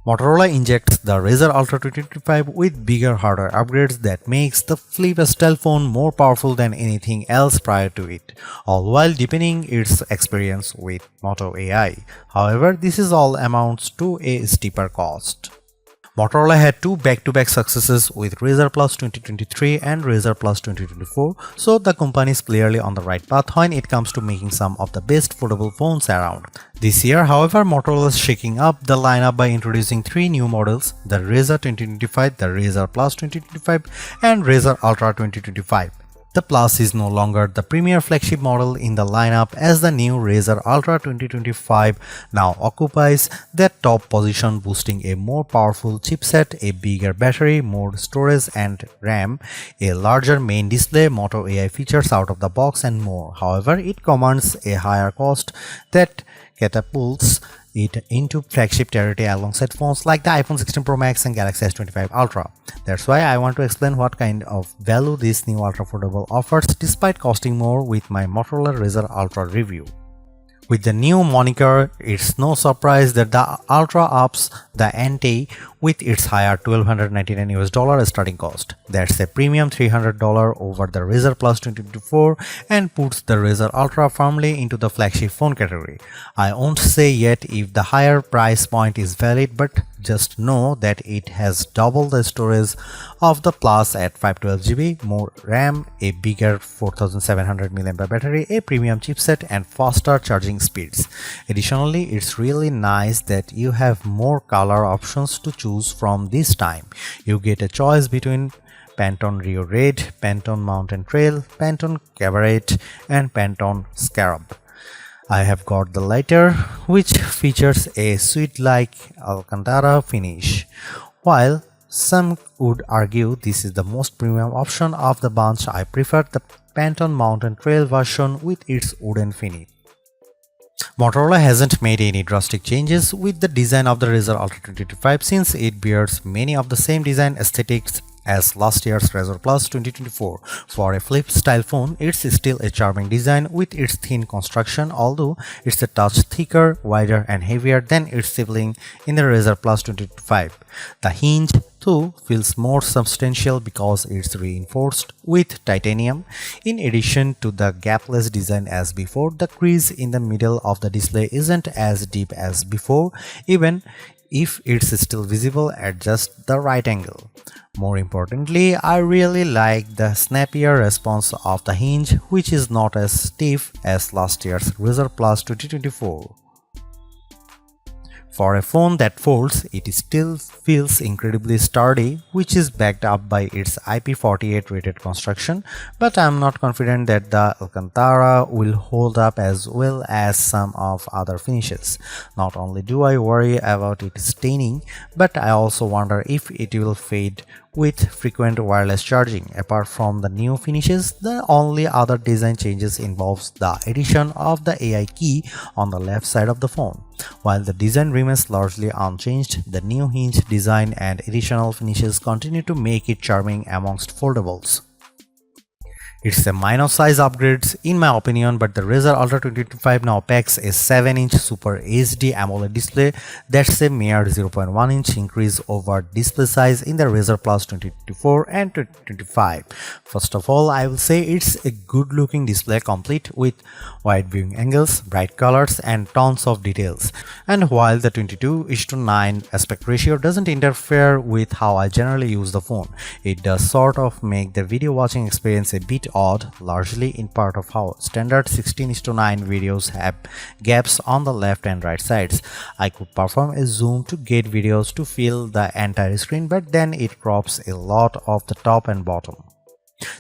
Motorola injects the Razr Ultra 2025 with bigger hardware upgrades that makes the flip style phone more powerful than anything else prior to it, all while deepening its experience with Moto AI. However, this is all amounts to a steeper cost. Motorola had two back-to-back successes with Razr Plus 2023 and Razr Plus 2024, so the company is clearly on the right path when it comes to making some of the best foldable phones around. This year, however, Motorola is shaking up the lineup by introducing three new models: the Razr 2025, the Razr Plus 2025, and Razr Ultra 2025. The Plus is no longer the premier flagship model in the lineup, as the new Razr Ultra 2025 now occupies that top position, boasting a more powerful chipset, a bigger battery, more storage and RAM, a larger main display, Moto AI features out of the box, and more. However, it commands a higher cost that catapults it into flagship territory alongside phones like the iPhone 16 Pro Max and Galaxy S25 Ultra. That's why I want to explain what kind of value this new ultra foldable offers despite costing more with my Motorola Razr Ultra review. With the new moniker, it's no surprise that the Ultra ups the ante with its higher $1,299 starting cost. That's a premium $300 over the Razr Plus 2024 and puts the Razr Ultra firmly into the flagship phone category. I won't say yet if the higher price point is valid, but just know that it has double the storage of the Plus at 512GB, more RAM, a bigger 4700 mAh battery, a premium chipset, and faster charging speeds. Additionally, it's really nice that you have more color options to choose from this time. You get a choice between Pantone Rio Red, Pantone Mountain Trail, Pantone Cabaret, and Pantone Scarab. I have got the latter, which features a sweet-like Alcantara finish. While some would argue this is the most premium option of the bunch, I prefer the Pantone Mountain Trail version with its wooden finish. Motorola hasn't made any drastic changes with the design of the Razr Ultra 2025 since it bears many of the same design aesthetics as last year's Razr Plus 2024. For a flip-style phone, it's still a charming design with its thin construction, although it's a touch thicker, wider and heavier than its sibling in the Razr Plus 2025. The hinge, too, feels more substantial because it's reinforced with titanium. In addition to the gapless design as before, the crease in the middle of the display isn't as deep as before, even if it's still visible at just the right angle. More importantly, I really like the snappier response of the hinge, which is not as stiff as last year's Razr Plus 2024. For a phone that folds, it still feels incredibly sturdy, which is backed up by its IP48 rated construction, but I'm not confident that the Alcantara will hold up as well as some of other finishes. Not only do I worry about it staining, but I also wonder if it will fade with frequent wireless charging. Apart from the new finishes, the only other design changes involves the addition of the AI key on the left side of the phone. While the design remains largely unchanged, the new hinge design and additional finishes continue to make it charming amongst foldables. It's a minor size upgrade in my opinion, but the Razr Ultra 2025 now packs a 7-inch Super HD AMOLED display. That's a mere 0.1-inch increase over display size in the Razr Plus 2024 and 2025. First of all, I will say it's a good looking display complete with wide viewing angles, bright colors and tons of details. And while the 22:9 aspect ratio doesn't interfere with how I generally use the phone, it does sort of make the video watching experience a bit odd, largely in part of how standard 16:9 videos have gaps on the left and right sides. I could perform a zoom to get videos to fill the entire screen, but then it crops a lot of the top and bottom.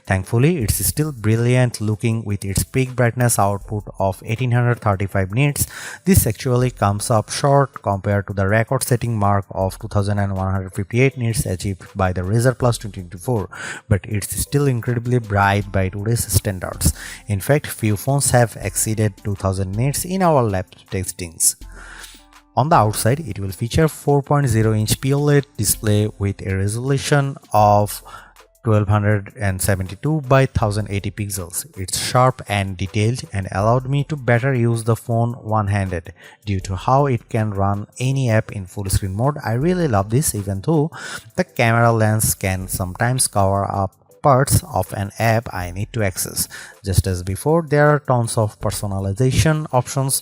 Thankfully, it's still brilliant looking with its peak brightness output of 1835 nits. This actually comes up short compared to the record-setting mark of 2158 nits achieved by the Razr Plus 2024, but it's still incredibly bright by today's standards. In fact, few phones have exceeded 2000 nits in our lab testings. On the outside, it will feature 4.0-inch POLED display with a resolution of 1272 by 1080 pixels. It's sharp and detailed and allowed me to better use the phone one-handed. Due to how it can run any app in full screen mode, I really love this, even though the camera lens can sometimes cover up parts of an app I need to access. Just as before, there are tons of personalization options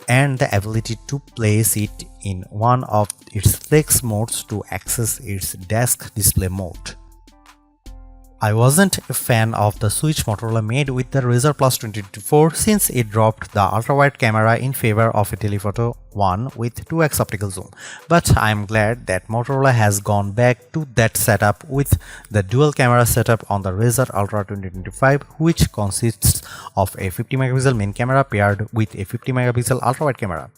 and the ability to place it in one of its flex modes to access its desk display mode. I wasn't a fan of the switch Motorola made with the Razr Plus 2024 since it dropped the ultra-wide camera in favor of a telephoto one with 2x optical zoom, but I'm glad that Motorola has gone back to that setup with the dual camera setup on the Razr Ultra 2025, which consists of a 50 megapixel main camera paired with a 50 megapixel ultra-wide camera.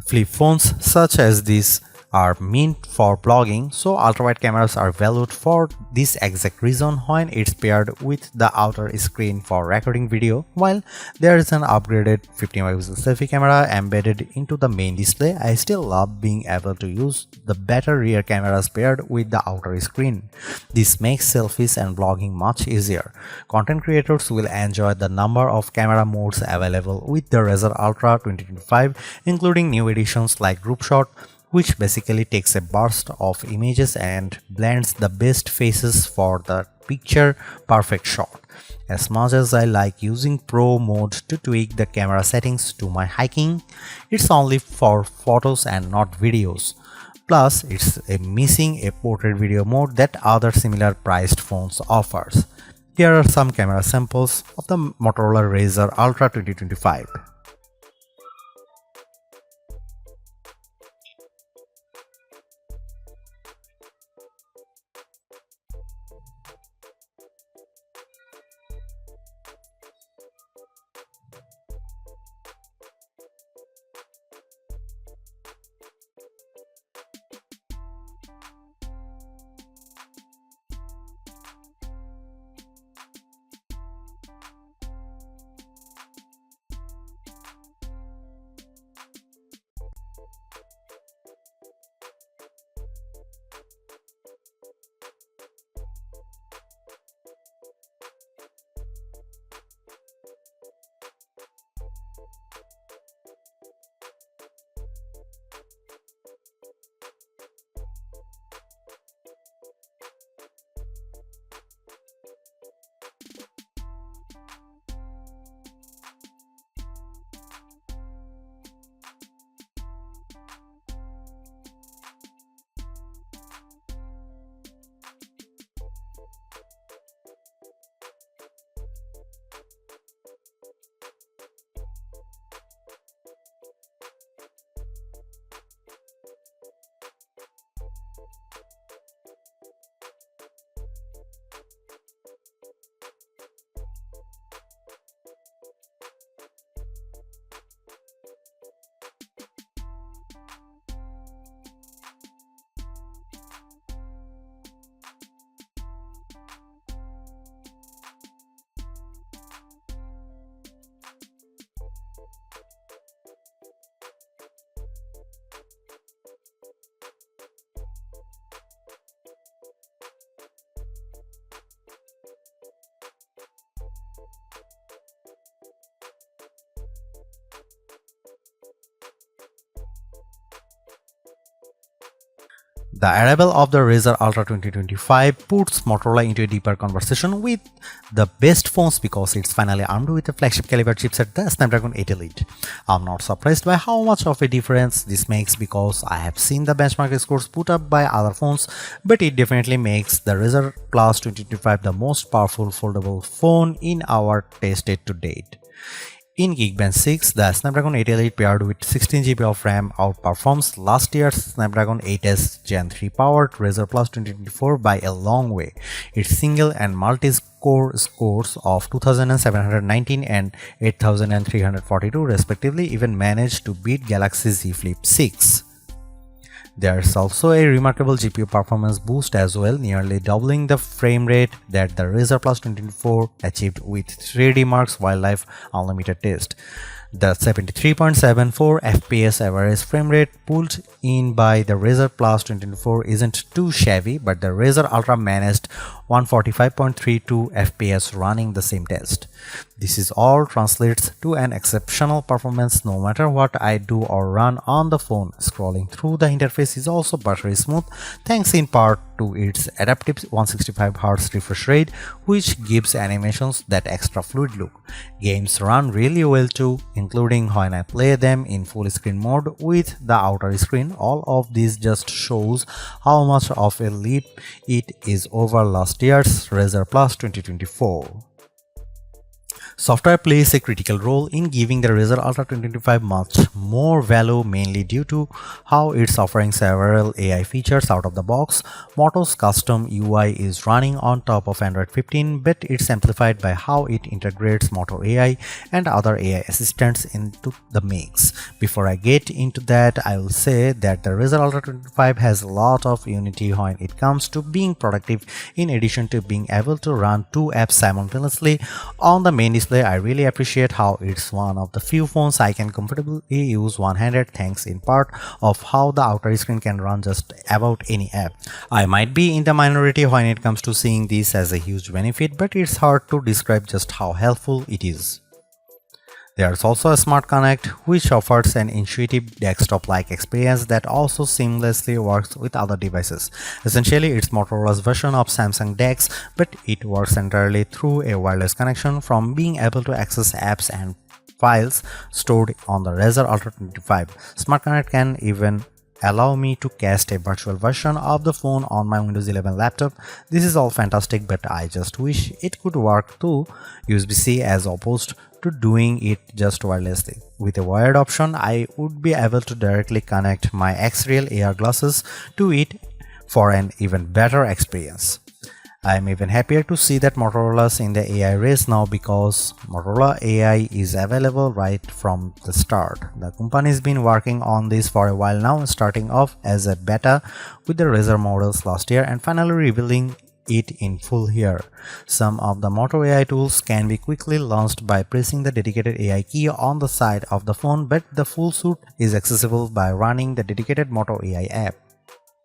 Flip phones such as this are meant for blogging, so ultra-wide cameras are valued for this exact reason when it's paired with the outer screen for recording video. While there is an upgraded 50 megapixel selfie camera embedded into the main display, I still love being able to use the better rear cameras paired with the outer screen. This makes selfies and blogging much easier. Content creators will enjoy the number of camera modes available with the Razr Ultra 2025, including new editions like Group Shot, which basically takes a burst of images and blends the best faces for the picture perfect shot. As much as I like using Pro mode to tweak the camera settings to my hiking, it's only for photos and not videos. Plus, it's missing a portrait video mode that other similar priced phones offers. Here are some camera samples of the Motorola Razr Ultra 2025. The arrival of the Razr Ultra 2025 puts Motorola into a deeper conversation with the best phones because it's finally armed with a flagship caliber chipset, the Snapdragon 8 Elite. I'm not surprised by how much of a difference this makes because I have seen the benchmark scores put up by other phones, but it definitely makes the Razr Plus 2025 the most powerful foldable phone in our tested to date. In Geekbench 6, the Snapdragon 8 Elite paired with 16GB of RAM outperforms last year's Snapdragon 8S Gen 3 powered Razr Plus 2024 by a long way. Its single and multi-core scores of 2719 and 8342 respectively even managed to beat Galaxy Z Flip 6. There's also a remarkable GPU performance boost as well, nearly doubling the frame rate that the Razr Plus 2024 achieved with 3D Mark's Wildlife Unlimited test. The 73.74 FPS average frame rate pulled in by the Razr Plus 2024 isn't too shabby, but the Razr Ultra managed 145.32 FPS running the same test. This is all translates to an exceptional performance no matter what I do or run on the phone. Scrolling through the interface is also buttery smooth, thanks in part to its adaptive 165Hz refresh rate, which gives animations that extra fluid look. Games run really well too, including when I play them in full screen mode with the outer screen. All of this just shows how much of a leap it is over last year's Razr Plus 2024. Software plays a critical role in giving the Razr Ultra 2025 much more value, mainly due to how it's offering several AI features out of the box. Moto's custom UI is running on top of Android 15, but it's amplified by how it integrates Moto AI and other AI assistants into the mix. Before I get into that, I will say that the Razr Ultra 2025 has a lot of unity when it comes to being productive. In addition to being able to run two apps simultaneously on the main display, I really appreciate how it's one of the few phones I can comfortably use one-handed, thanks in part of how the outer screen can run just about any app. I might be in the minority when it comes to seeing this as a huge benefit, but it's hard to describe just how helpful it is. There's also a Smart Connect, which offers an intuitive desktop-like experience that also seamlessly works with other devices. Essentially, it's Motorola's version of Samsung DeX, but it works entirely through a wireless connection. From being able to access apps and files stored on the Razr Ultra 25, Smart Connect can even allow me to cast a virtual version of the phone on my Windows 11 laptop. This is all fantastic, but I just wish it could work through USB-C as opposed to doing it just wirelessly. With a wired option, I would be able to directly connect my X-Real AR glasses to it for an even better experience. I am even happier to see that Motorola's in the AI race now, because Motorola AI is available right from the start. The company's been working on this for a while now, starting off as a beta with the Razr models last year and finally revealing it in full here. Some of the Moto AI tools can be quickly launched by pressing the dedicated AI key on the side of the phone, but the full suite is accessible by running the dedicated Moto AI app.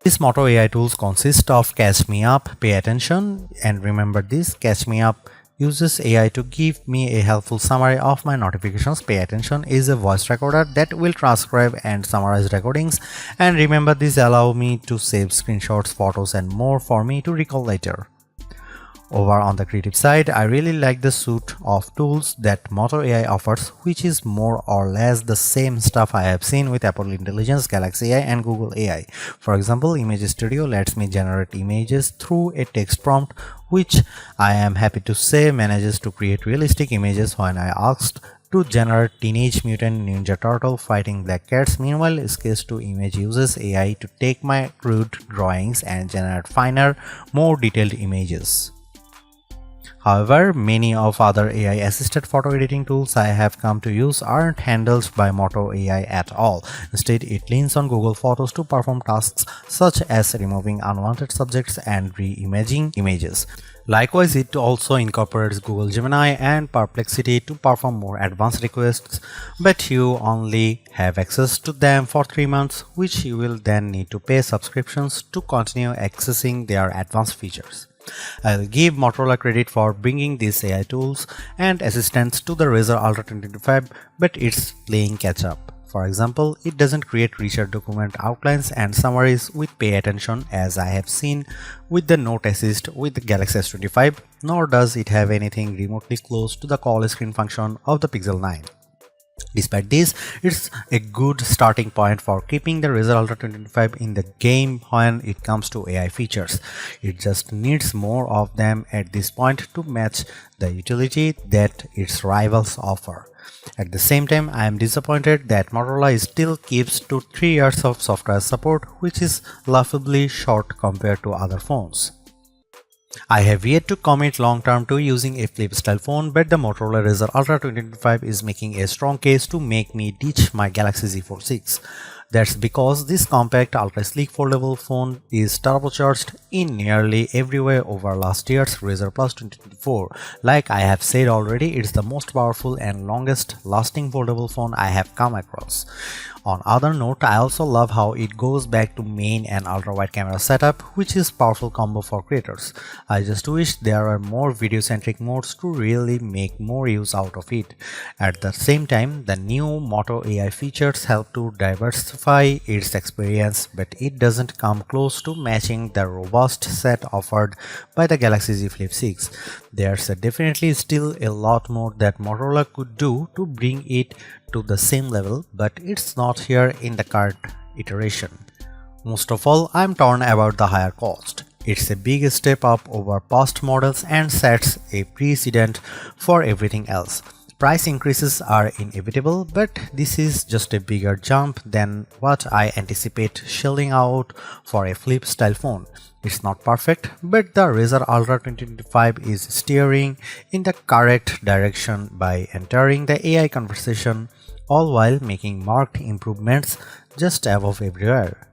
These Moto AI tools consist of Catch Me Up, Pay Attention, and remember this, Catch Me Up uses AI to give me a helpful summary of my notifications. Pay Attention is a voice recorder that will transcribe and summarize recordings, and remember this allow me to save screenshots, photos and more for me to recall later. Over on the creative side, I really like the suite of tools that Moto AI offers, which is more or less the same stuff I have seen with Apple Intelligence, Galaxy AI and Google AI. For example, Image Studio lets me generate images through a text prompt, which I am happy to say manages to create realistic images when I asked to generate Teenage Mutant Ninja Turtle fighting black cats. Meanwhile, Sketch to Image uses AI to take my crude drawings and generate finer, more detailed images. However, many of other AI-assisted photo editing tools I have come to use aren't handled by Moto AI at all. Instead, it leans on Google Photos to perform tasks such as removing unwanted subjects and re-imaging images. Likewise, it also incorporates Google Gemini and Perplexity to perform more advanced requests, but you only have access to them for 3 months, which you will then need to pay subscriptions to continue accessing their advanced features. I'll give Motorola credit for bringing these AI tools and assistants to the Razr Ultra 2025, but it's playing catch up. For example, it doesn't create richer document outlines and summaries with Pay Attention as I have seen with the Note Assist with the Galaxy S25, nor does it have anything remotely close to the call screen function of the Pixel 9. Despite this, it's a good starting point for keeping the Razr Ultra 2025 in the game when it comes to AI features. It just needs more of them at this point to match the utility that its rivals offer. At the same time, I am disappointed that Motorola still keeps to 3 years of software support, which is laughably short compared to other phones. I have yet to commit long term to using a flip style phone, but the Motorola Razr Ultra 2025 is making a strong case to make me ditch my Galaxy Z Fold 6. That's because this compact ultra-sleek foldable phone is turbocharged in nearly every way over last year's Razr Plus 2024. Like I have said already, it's the most powerful and longest lasting foldable phone I have come across. On other note, I also love how it goes back to main and ultra-wide camera setup, which is powerful combo for creators. I just wish there were more video-centric modes to really make more use out of it. At the same time, the new Moto AI features help to diversify its experience, but it doesn't come close to matching the robust set offered by the Galaxy Z Flip 6. There's definitely still a lot more that Motorola could do to bring it to the same level, but it's not here in the current iteration. Most of all, I'm torn about the higher cost. It's a big step up over past models and sets a precedent for everything else. Price increases are inevitable, but this is just a bigger jump than what I anticipate shelling out for a flip style phone. It's not perfect, but the Razr Ultra 2025 is steering in the correct direction by entering the AI conversation, all while making marked improvements just above everywhere.